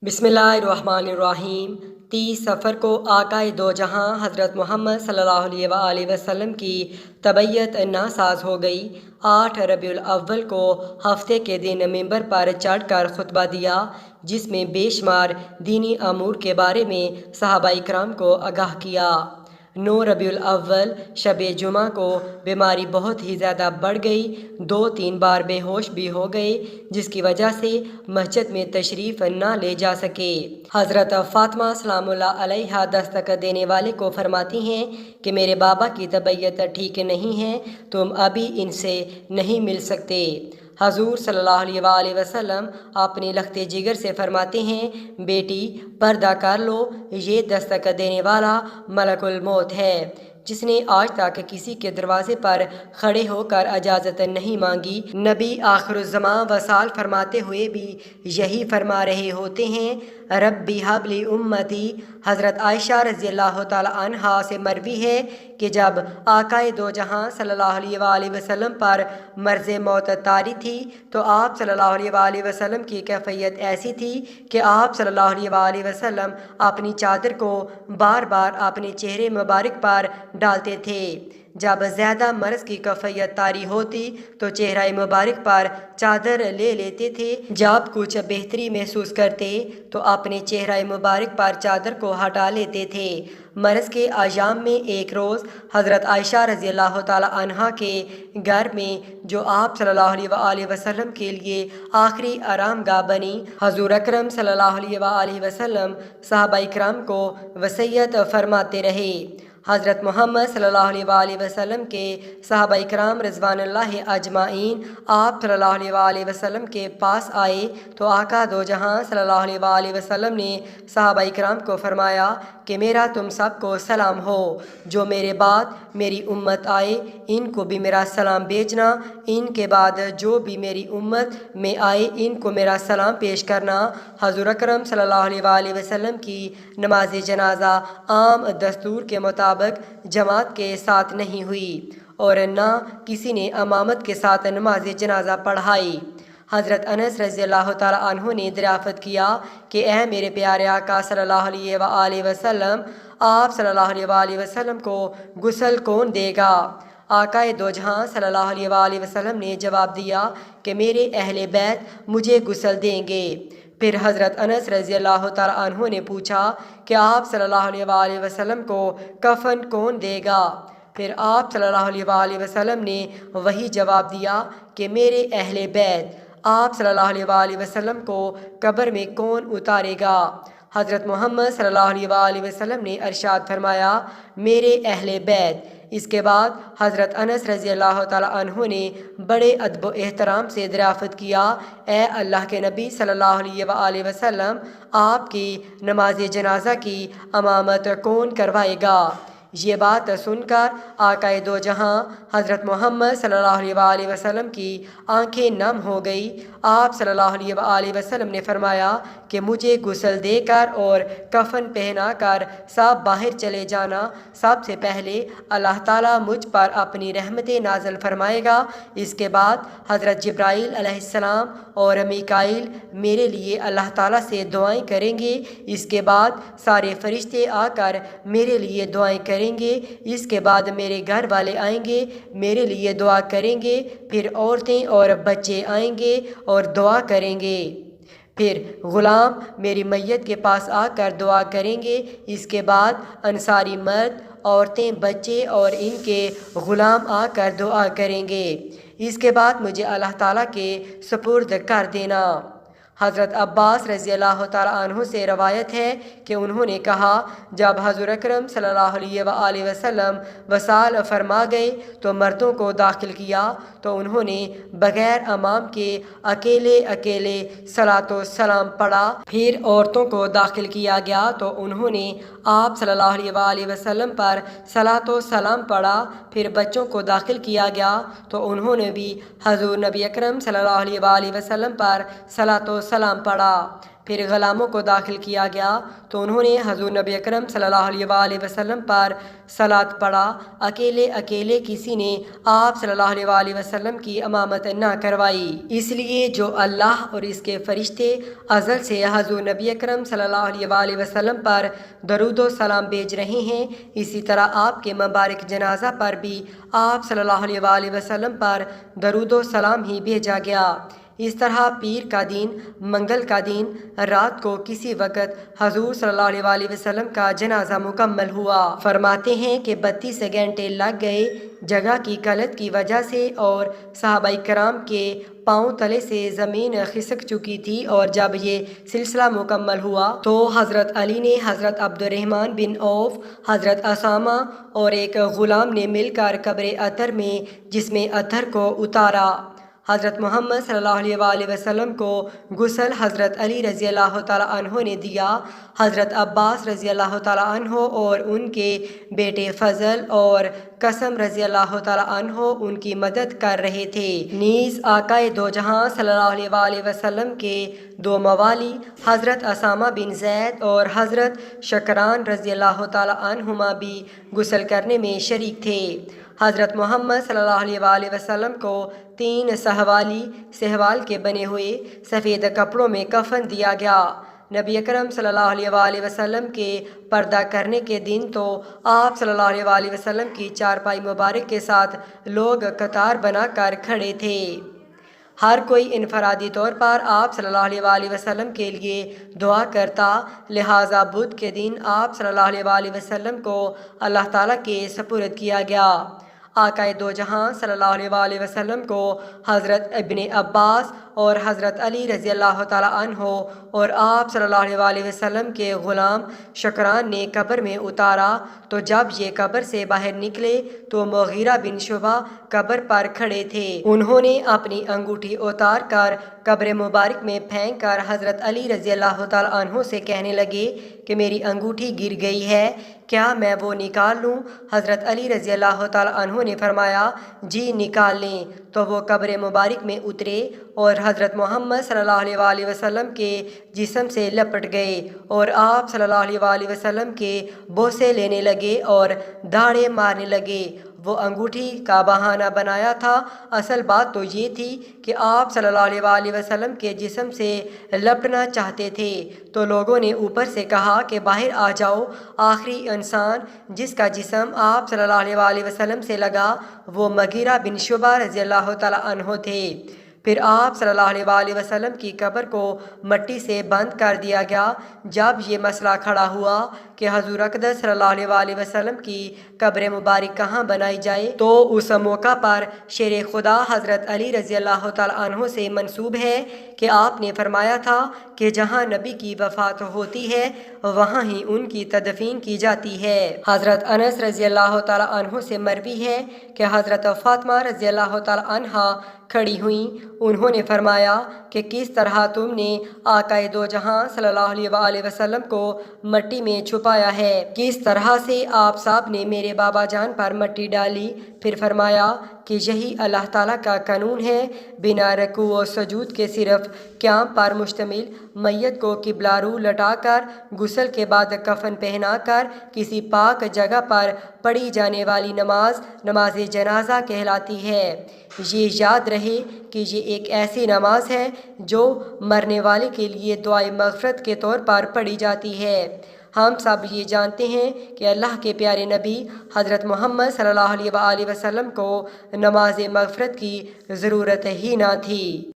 बिस्मिल्लाहिर्रहमानिर्रहीम। 30 सफ़र को आकाए दो जहां हज़रत मोहम्मद सल्लल्लाहु अलैहि वसल्लम की तबैयत नासाज हो गई। 8 रबीउल अव्वल को हफ्ते के दिन मिंबर पर चढ़कर खुतबा दिया, जिसमें बेशुमार दीनी अमूर के बारे में सहाबाए इकराम को आगाह किया। 9 रबीउल अव्वल शब जुमा को बीमारी बहुत ही ज़्यादा बढ़ गई। 2-3 बार बेहोश भी हो गए, जिसकी वजह से मस्जिद में तशरीफ़ न ले जा सके। हज़रत फ़ातिमा सलामुल्लाह अलैहा दस्तक देने वाले को फरमाती हैं कि मेरे बाबा की तबीयत ठीक नहीं है, तुम अभी इनसे नहीं मिल सकते। हजूर सल्लल्लाहु अलैहि वसल्लम अपनी लख्ते जिगर से फरमाते हैं, बेटी पर्दा कर लो, ये दस्तक देने वाला मलकुल मौत है, जिसने आज तक किसी के दरवाजे पर खड़े होकर इजाज़त नहीं मांगी। नबी आखिरुज़्ज़मां वसाल फरमाते हुए भी यही फरमा रहे होते हैं, रब्बी हबली उम्मती। हज़रत आयशा रज़ियल्लाहु ताला अन्हा से मरवी है कि जब आकाए दो जहां सल्लल्लाहु अलैहि वसल्लम पर मर्ज़ मौत तारी थी, तो आप सल्लल्लाहु अलैहि वसल्लम की कैफियत ऐसी थी कि आप सल्लल्लाहु अलैहि वसल्लम अपनी चादर को बार बार अपने चेहरे मुबारक पर डालते थे। जब ज़्यादा मर्ज़ की कैफियत तारी होती तो चेहरा मुबारक पर चादर ले लेते थे। जब कुछ बेहतरी महसूस करते तो अपने चेहरा मुबारक पर चादर को हटा लेते थे। मर्ज़ के अयाम में एक रोज़ हज़रत आयशा रज़ियल्लाहु ताला अन्हा के घर में, जो आप सल्लल्लाहु अलैहि वसल्लम के लिए आखिरी आरामगाह बनी, हज़ूर अकरम सल्लल्लाहु अलैहि वसल्लम सहाबा इकराम को वसीयत फरमाते रहे। हज़रत मोहम्मद सल्लल्लाहु अलैहि वसल्लम के सहाबा इकराम रिज़वानुल्लाहि अजमाइन आप सल्लल्लाहु अलैहि वसल्लम के पास आए तो आका दो जहां सल्लल्लाहु अलैहि वसल्लम ने सहाबा इकराम को फरमाया कि मेरा तुम सबको सलाम हो। जो मेरे बाद मेरी उम्मत आए, इनको भी मेरा सलाम भेजना। इनके बाद जो भी मेरी उम्मत में आए, इनको मेरा सलाम पेश करना। हज़ूर अकरम सल्लल्लाहु अलैहि वसल्लम की नमाज जनाजा आम दस्तूर के मुताबिक जमात के साथ नहीं हुई और न किसी ने अमामत के साथ नमाज जनाजा पढ़ाई। हज़रत अनस रज़ियल्लाहु ताला अन्हु ने दरियाफ़त किया कि ए मेरे प्यारे आका सल्लल्लाहु अलैहि वसल्लम, आप सल्लल्लाहु अलैहि वसल्लम को गुस्ल कौन देगा? आकाए दो जहां सल्लल्लाहु अलैहि वसल्लम ने जवाब दिया कि मेरे अहले बैत मुझे गुस्ल देंगे। फिर हज़रत अनस रज़ियल्लाहु ताला अन्हु ने पूछा कि आप सल्लल्लाहु अलैहि वसल्लम को कफ़न कौन देगा? फिर आप सल्लल्लाहु अलैहि वसल्लम ने वही जवाब दिया कि मेरे अहले बैत। आप सल्लल्लाहु अलैहि वसल्लम को कब्र में कौन उतारेगा? हज़रत मोहम्मद सल्लल्लाहु अलैहि वसल्लम ने इरशाद फरमाया, मेरे अहले बैत। इसके बाद हज़रत अनस रज़ियल्लाहु ताला अन्हु ने बड़े अदब एहतराम से दरियाफ़त किया, ए अल्लाह के नबी सल्लल्लाहु अलैहि वसल्लम, आपकी नमाज जनाजा की अमामत कौन करवाएगा? ये बात सुनकर आकाए दो जहां हज़रत मोहम्मद सल्लल्लाहु अलैहि वसल्लम की आंखें नम हो गई। आप सल्लल्लाहु अलैहि वसल्लम ने फरमाया कि मुझे गुस्ल देकर और कफन पहना कर सब बाहर चले जाना। सबसे पहले अल्लाह ताला मुझ पर अपनी रहमतें नाज़िल फरमाएगा। इसके बाद हज़रत जिब्राईल अलैहिस्सलाम और मीकाईल मेरे लिए अल्लाह ताला से दुआएं करेंगे। इसके बाद सारे फरिश्ते आकर मेरे लिए दुआएं करेंगे। इसके बाद मेरे घर वाले आएंगे, मेरे लिए दुआ करेंगे। फिर औरतें और बच्चे आएंगे और दुआ करेंगे। फिर ग़ुलाम मेरी मैयत के पास आकर दुआ करेंगे। इसके बाद अंसारी मर्द, औरतें, बच्चे और इनके ग़ुलाम आकर दुआ करेंगे। इसके बाद मुझे अल्लाह ताला के सुपुर्द कर देना। हज़रत अब्बास रज़ियल्लाहु ताला अन्हु से रवायत है कि उन्होंने कहा, जब हज़ूर अकरम सल्लल्लाहु अलैहि वसल्लम वसाल फरमा गए तो मर्दों को दाखिल किया, तो उन्होंने बग़ैर अमाम के अकेले अकेले सलातो सलाम पढ़ा। फिर औरतों को दाखिल किया गया तो उन्होंने आप सल्लल्लाहु अलैहि वसल्लम पर सलातो सलाम पढ़ा। फिर बच्चों को दाखिल किया गया तो उन्होंने भी हज़ूर नबी अकरम सल्लल्लाहु अलैहि वसल्लम पर सलातो सलाम पढ़ा। फिर ग़ुलामों को दाखिल किया गया तो उन्होंने हज़ूर नबी अकरम सल्लल्लाहु अलैहि वसल्लम पर सलात पढ़ा। अकेले अकेले किसी ने आप सल्लल्लाहु अलैहि वसल्लम की इमामत न करवाई, इसलिए जो अल्लाह और इसके फ़रिश्ते अज़ल से हज़ूर नबी अकरम सल्लल्लाहु अलैहि वसल्लम पर दरूद व सलाम भेज रहे हैं, इसी तरह आपके मुबारक जनाजा पर भी आप सल्लल्लाहु अलैहि वसल्लम पर दरूद व सलाम ही भेजा गया। इस तरह पीर का दिन, मंगल का दिन रात को किसी वक़्त हजूर सल्लल्लाहु अलैहि वसल्लम का जनाजा मुकम्मल हुआ। फरमाते हैं कि 32 घंटे लग गए जगह की किल्लत की वजह से, और सहाबाई कराम के पाँव तले से ज़मीन खिसक चुकी थी। और जब ये सिलसिला मुकम्मल हुआ तो हज़रत अली ने हज़रत अब्दुर्रहमान बिन औफ, हज़रत असामा और एक ग़ुलाम ने मिलकर कब्र अतर में जिसमें अतर को उतारा। हज़रत मोहम्मद सल्लल्लाहु अलैहि वसल्लम को गुस्ल हज़रत अली रज़ी अल्लाह तआला अन्हो ने दिया। हज़रत अब्बास रज़ी अल्लाह तआला अन्हो और उनके बेटे फ़ज़ल और कसम रज़ी अल्लाह तआला अन्हो उनकी मदद कर रहे थे। नीज़ आकाए दो जहां सल्लल्लाहु अलैहि वसल्लम के दो मवाली हज़रत असामा बिन ज़ैद और हज़रत शकरान रज़ी अल्लाह तआला अन्हुमा भी गुस्ल करने में शरीक थे। हज़रत मोहम्मद सल्लल्लाहु अलैहि वसल्लम को 3 सहवाल के बने हुए सफ़ेद कपड़ों में कफन दिया गया। नबी अकरम सल्लल्लाहु अलैहि वसल्लम के पर्दा करने के दिन तो आप सल्लल्लाहु अलैहि वसल्लम की चारपाई मुबारक के साथ लोग कतार बनाकर खड़े थे। हर कोई इनफरादी तौर पर आप सल्लल्लाहु अलैहि वसल्लम के लिए दुआ करता, लिहाजा बुध के दिन आप सल्लल्लाहु अलैहि वसल्लम को अल्लाह ताला के सपुर्द किया गया। आकाए दो जहां सल्लल्लाहु अलैहि वसल्लम को हज़रत इब्ने अब्बास और हज़रत अली रज़ी अल्लाह तआला अन्हो और आप सल्लल्लाहु अलैहि वसल्लम के ग़ुलाम शकरान ने कब्र में उतारा, तो जब ये कब्र से बाहर निकले तो मुगीरा बिन शुबा कब्र पर खड़े थे। उन्होंने अपनी अंगूठी उतार कर कब्र मुबारक में फेंक कर हज़रत अली रज़ी अल्लाह तआला अन्हो से कहने लगे कि मेरी अंगूठी गिर गई है, क्या मैं वो निकाल लूँ? हज़रत अली रज़ी अल्लाह तआला अन्हो ने फरमाया, जी निकाल लें। तो वो कब्र मुबारक में उतरे और हज़रत मोहम्मद सल्लल्लाहु अलैहि वसल्लम के जिस्म से लपट गए और आप सल्लल्लाहु अलैहि वसल्लम के बोसे लेने लगे और दाढ़े मारने लगे। वो अंगूठी का बहाना बनाया था, असल बात तो ये थी कि आप सल्लल्लाहु अलैहि वसल्लम के जिस्म से लपटना चाहते थे। तो लोगों ने ऊपर से कहा कि बाहर आ जाओ। आखिरी इंसान जिसका जिस्म आप सल्लल्लाहु अलैहि वसल्लम से लगा वो मुगीरा बिन शुबा रज़ी अल्लाह तआला अन्हो थे। फिर आप सल्लल्लाहु अलैहि वसल्लम की कब्र को मट्टी से बंद कर दिया गया। जब ये मसला खड़ा हुआ कि हजूर अक़दस सल्लल्लाहु अलैहि वसल्लम की कब्र मुबारक कहाँ बनाई जाए, तो उस मौका पर शेर खुदा हज़रत अली रज़ी अल्लाह तआला अन्हो से मंसूब है कि आपने फरमाया था कि जहाँ नबी की वफ़ात होती है वहाँ ही उनकी तदफीन की जाती है। हज़रत अनस रज़ी अल्लाह तआला अन्हो से मरवी है कि हज़रत फ़ातिमा रज़ी अल्लाह तआला अन्हा खड़ी हुई। उन्होंने फरमाया कि किस तरह तुमने आकाए दो जहां सल्लल्लाहु अलैहि वसल्लम को मट्टी में छुपाया है, किस तरह से आप साहब ने मेरे बाबा जान पर मट्टी डाली। फिर फरमाया कि यही अल्लाह ताला का कानून है, बिना रकू व सजूद के सिर्फ क़याम पर मुश्तमिल मैयत को किबला रू लटाकर गुस्ल के बाद कफन पहनाकर किसी पाक जगह पर पढ़ी जाने वाली नमाज नमाज जनाजा कहलाती है। ये याद रहे कि ये एक ऐसी नमाज है जो मरने वाले के लिए दुआए मग़फ़िरत के तौर पर पढ़ी जाती है। हम सब ये जानते हैं कि अल्लाह के प्यारे नबी हज़रत मोहम्मद सल्लल्लाहु अलैहि वसल्लम को नमाज मग़फ़िरत की ज़रूरत ही ना थी।